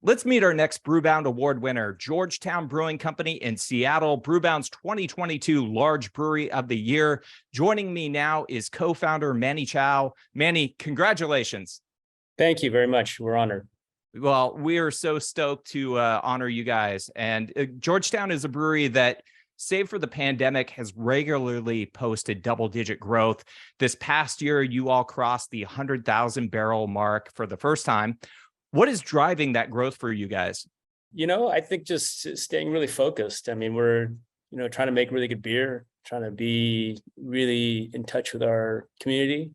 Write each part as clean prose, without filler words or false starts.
Let's meet our next Brewbound Award winner, Georgetown Brewing Company in Seattle, Brewbound's 2022 Large Brewery of the Year. Joining me now is co-founder Manny Chao. Manny, congratulations. Thank you very much. We're honored. Well, we are so stoked to honor you guys. And Georgetown is a brewery that, save for the pandemic, has regularly posted double-digit growth. This past year, you all crossed the 100,000 barrel mark for the first time. What is driving that growth for you guys? I think just staying really focused. I mean, we're, trying to make really good beer, trying to be really in touch with our community.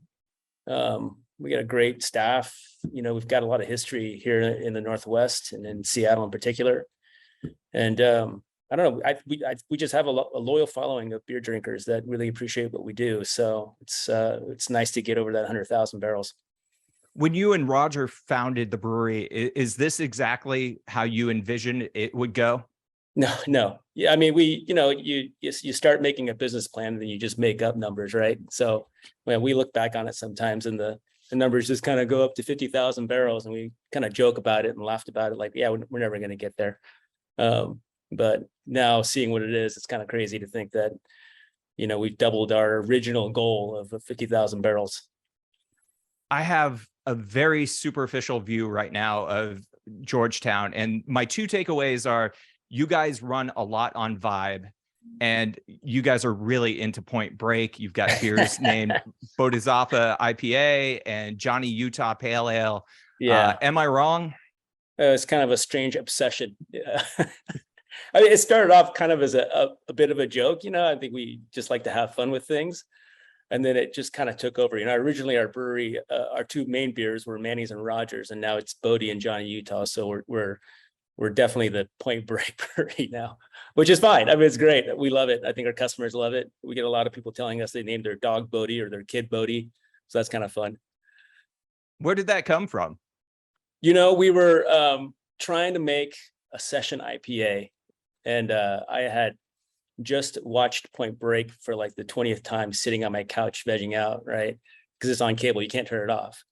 We got a great staff. We've got a lot of history here in the Northwest and in Seattle in particular. And I don't know, we just have a loyal following of beer drinkers that really appreciate what we do. So it's nice to get over that 100,000 barrels. When you and Roger founded the brewery, is this exactly how you envisioned it would go? No. Yeah, I mean, you start making a business plan and then you just make up numbers, right? So when we look back on it sometimes and the numbers just kind of go up to 50,000 barrels and we kind of joke about it and laughed about it like, yeah, we're never going to get there. But now seeing what it is, it's kind of crazy to think that, we've doubled our original goal of 50,000 barrels. I have a very superficial view right now of Georgetown, and my two takeaways are you guys run a lot on vibe, and you guys are really into Point Break. You've got beers named Bodhisattva IPA and Johnny Utah Pale Ale. Yeah. Am I wrong? It's kind of a strange obsession. Yeah. I mean, it started off kind of as a bit of a joke. I think we just like to have fun with things. And then it just kind of took over. Originally our brewery, our two main beers were Manny's and Rogers, and now it's Bodhi and Johnny Utah. So we're definitely the Point Break brewery now, which is fine. I mean, it's great. We love it. I think our customers love it. We get a lot of people telling us they named their dog Bodhi or their kid Bodhi. So that's kind of fun. Where did that come from? We were trying to make a session IPA, and I had just watched Point Break for like the 20th time sitting on my couch vegging out, right? Because it's on cable, you can't turn it off.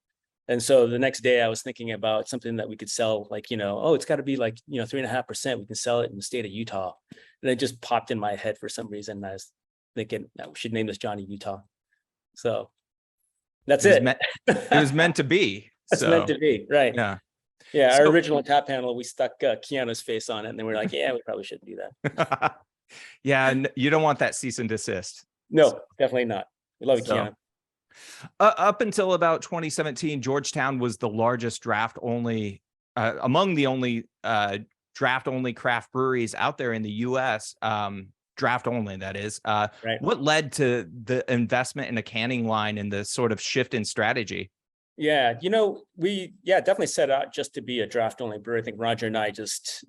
And so the next day I was thinking about something that we could sell, like, it's got to be like, 3.5%. We can sell it in the state of Utah. And it just popped in my head for some reason. I was thinking that we should name this Johnny Utah. So that's it. It was meant to be. It's meant to be, right? Yeah. Yeah, our original tap panel, we stuck Keanu's face on it, and then we're like, yeah, we probably shouldn't do that. Yeah, and you don't want that cease and desist. No, definitely not. We love Keanu. Up until about 2017, Georgetown was the largest among the only draft only craft breweries out there in the U.S. Draft only, that is. Right. What led to the investment in a canning line and the sort of shift in strategy? Yeah, we definitely set out just to be a draft only brewery. I think Roger and I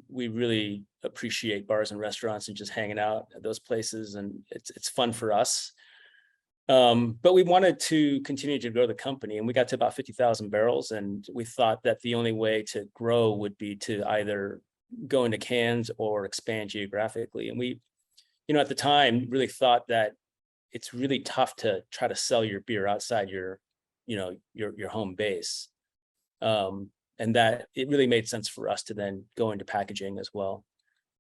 we really appreciate bars and restaurants and just hanging out at those places, and it's fun for us. But we wanted to continue to grow the company, and we got to about 50,000 barrels, and we thought that the only way to grow would be to either go into cans or expand geographically. And we, at the time, really thought that it's really tough to try to sell your beer outside your home base. And that it really made sense for us to then go into packaging as well,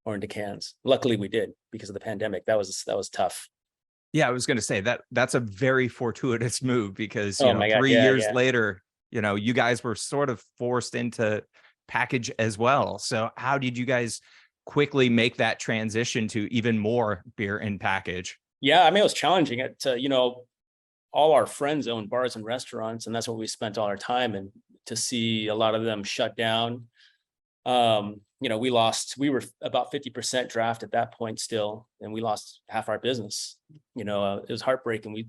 or into cans. Luckily we did, because of the pandemic. That was tough. Yeah, I was going to say that's a very fortuitous move, because 3 years later, you guys were sort of forced into package as well. So how did you guys quickly make that transition to even more beer in package? Yeah, I mean, it was challenging. All our friends own bars and restaurants, and that's where we spent all our time. And to see a lot of them shut down, we were about 50% draft at that point still, and we lost half our business. It was heartbreaking.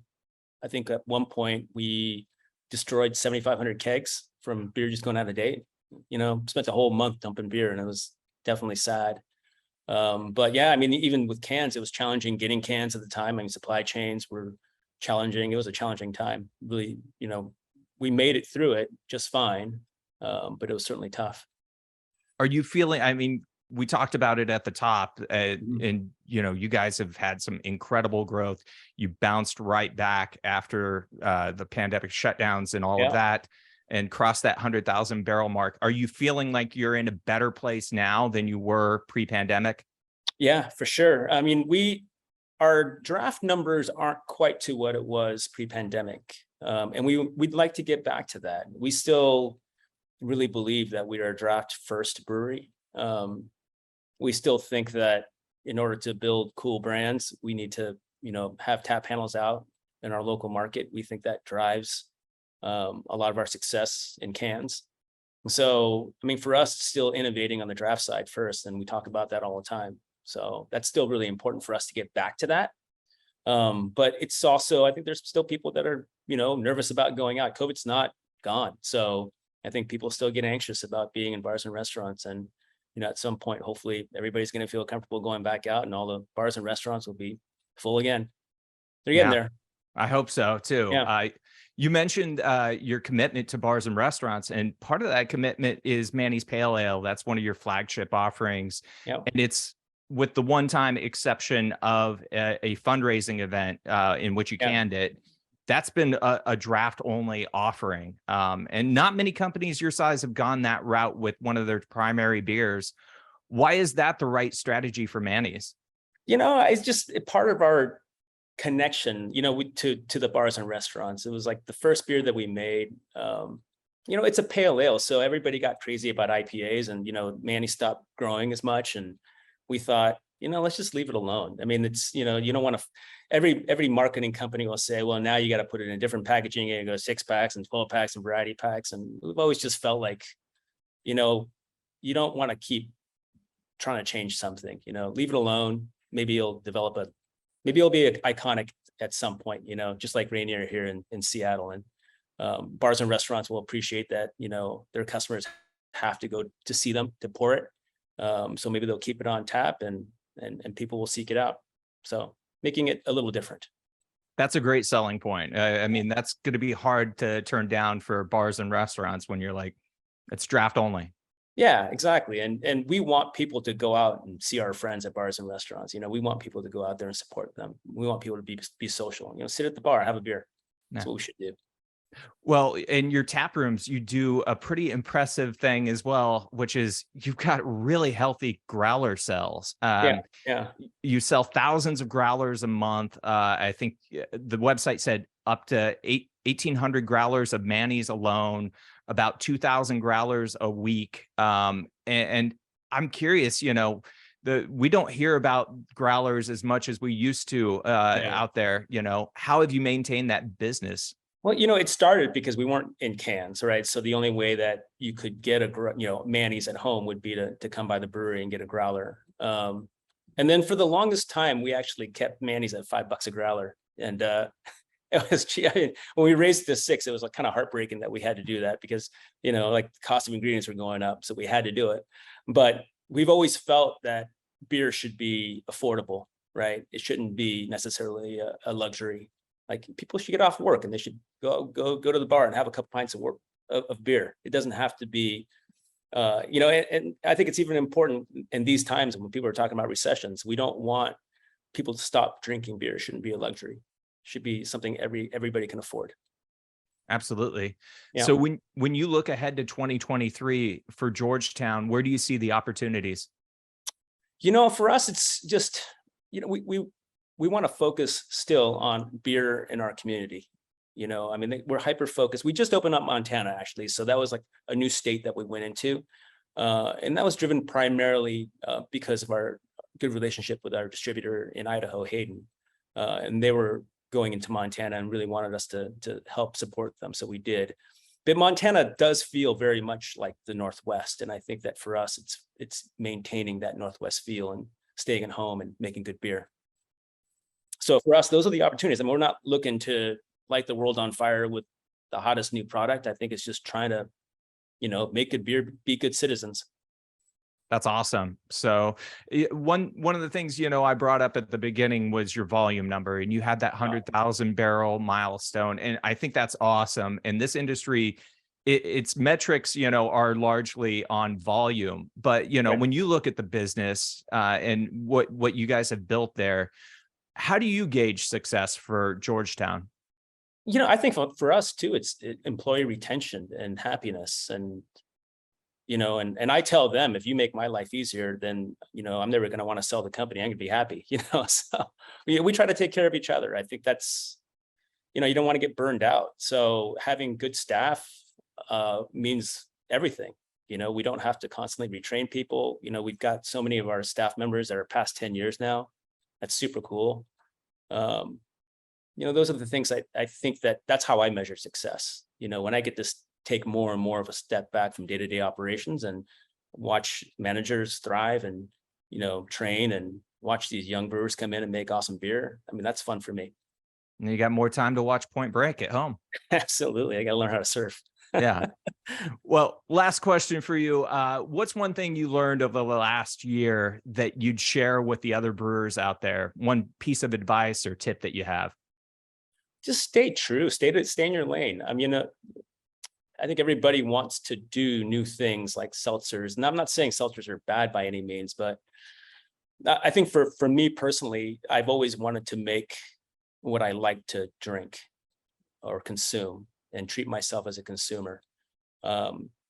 I think at one point we destroyed 7,500 kegs from beer just going out of date. Spent a whole month dumping beer, and it was definitely sad. But yeah, I mean, even with cans, it was challenging getting cans at the time. I mean, supply chains were challenging. It was a challenging time. Really, we made it through it just fine, but it was certainly tough. Are you feeling, I mean, we talked about it at the top, and you guys have had some incredible growth. You bounced right back after the pandemic shutdowns and all of that. and cross that 100,000 barrel mark. Are you feeling like you're in a better place now than you were pre-pandemic? Yeah, for sure. I mean, our draft numbers aren't quite to what it was pre-pandemic. And we'd like to get back to that. We still really believe that we are a draft first brewery. We still think that in order to build cool brands, we need to, have tap handles out in our local market. We think that drives a lot of our success in cans. So, I mean, for us, it's still innovating on the draft side first, and we talk about that all the time. So that's still really important for us to get back to that. But it's also, I think there's still people that are, nervous about going out. COVID's not gone. So I think people still get anxious about being in bars and restaurants. And, at some point, hopefully everybody's going to feel comfortable going back out and all the bars and restaurants will be full again. They're getting there. I hope so too. Yeah. You mentioned your commitment to bars and restaurants, and part of that commitment is Manny's Pale Ale. That's one of your flagship offerings. Yep. And it's with the one-time exception of a fundraising event in which you canned it. That's been a draft only offering. And not many companies your size have gone that route with one of their primary beers. Why is that the right strategy for Manny's? It's just part of our connection, to the bars and restaurants. It was like the first beer that we made. It's a pale ale, so everybody got crazy about IPAs, and Manny stopped growing as much, and we thought, let's just leave it alone. I mean, it's you don't want to. Every marketing company will say, well, now you got to put it in different packaging, and go 6-packs and 12-packs and variety packs, and we've always just felt like, you don't want to keep trying to change something. Leave it alone. Maybe you'll be iconic at some point, just like Rainier here in Seattle. And bars and restaurants will appreciate that, their customers have to go to see them to pour it. So maybe they'll keep it on tap and people will seek it out. So making it a little different. That's a great selling point. I mean, that's going to be hard to turn down for bars and restaurants when you're like, it's draft only. Yeah, exactly. And we want people to go out and see our friends at bars and restaurants. We want people to go out there and support them. We want people to be social, sit at the bar, have a beer. That's what we should do. Well, in your tap rooms, you do a pretty impressive thing as well, which is you've got really healthy growler cells. Yeah. You sell thousands of growlers a month. I think the website said up to 1,800 growlers of Manny's alone, about 2,000 growlers a week. And I'm curious, we don't hear about growlers as much as we used to out there. How have you maintained that business? Well, it started because we weren't in cans, right? So the only way that you could get Manny's at home would be to come by the brewery and get a growler. And then for the longest time, we actually kept Manny's at $5 a growler. And it was cheap. I mean, when we raised it to 6, it was kind of heartbreaking that we had to do that because, the cost of ingredients were going up. So we had to do it. But we've always felt that beer should be affordable, right? It shouldn't be necessarily a luxury. Like people should get off work and they should go to the bar and have a couple pints of beer. It doesn't have to be, and I think it's even important in these times when people are talking about recessions. We don't want people to stop drinking beer. It shouldn't be a luxury. It should be something everybody can afford. Absolutely. Yeah. So when you look ahead to 2023 for Georgetown, where do you see the opportunities? For us, it's just, we want to focus still on beer in our community. I mean, we're hyper focused. We just opened up Montana, actually. So that was like a new state that we went into. And that was driven primarily because of our good relationship with our distributor in Idaho, Hayden. And they were going into Montana and really wanted us to help support them. So we did. But Montana does feel very much like the Northwest. And I think that for us, it's maintaining that Northwest feel and staying at home and making good beer. So for us, those are the opportunities. I mean, we're not looking to light the world on fire with the hottest new product. I think it's just trying to, make good beer, be good citizens. That's awesome. So one of the things, I brought up at the beginning was your volume number, and you had that 100,000 barrel milestone. And I think that's awesome. And this industry, its metrics, are largely on volume. But, when you look at the business and what you guys have built there, how do you gauge success for Georgetown? I think for us too, it's employee retention and happiness. And, and I tell them, if you make my life easier, then, I'm never going to want to sell the company. I'm going to be happy, so we try to take care of each other. I think that's, you don't want to get burned out. So having good staff means everything. We don't have to constantly retrain people. We've got so many of our staff members that are past 10 years now. That's super cool. Those are the things I think that's how I measure success. When I get to take more and more of a step back from day-to-day operations and watch managers thrive and, train and watch these young brewers come in and make awesome beer. I mean, that's fun for me. And you got more time to watch Point Break at home. Absolutely. I got to learn how to surf. Yeah. Well, last question for you. What's one thing you learned over the last year that you'd share with the other brewers out there? One piece of advice or tip that you have? Just stay true, stay in your lane. I mean, I think everybody wants to do new things like seltzers. And I'm not saying seltzers are bad by any means, but I think for me personally, I've always wanted to make what I like to drink or consume and treat myself as a consumer.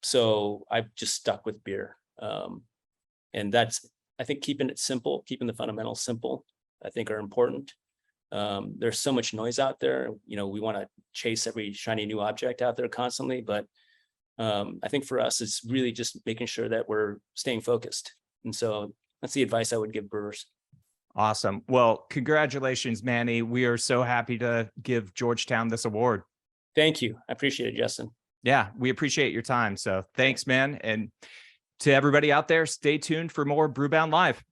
So I've just stuck with beer. And that's, I think, keeping it simple, keeping the fundamentals simple, I think are important. There's so much noise out there. We want to chase every shiny new object out there constantly, but I think for us, it's really just making sure that we're staying focused. And so that's the advice I would give brewers. Awesome. Well, congratulations, Manny. We are so happy to give Georgetown this award. Thank you. I appreciate it, Justin. Yeah, we appreciate your time. So thanks, man. And to everybody out there, stay tuned for more Brewbound Live.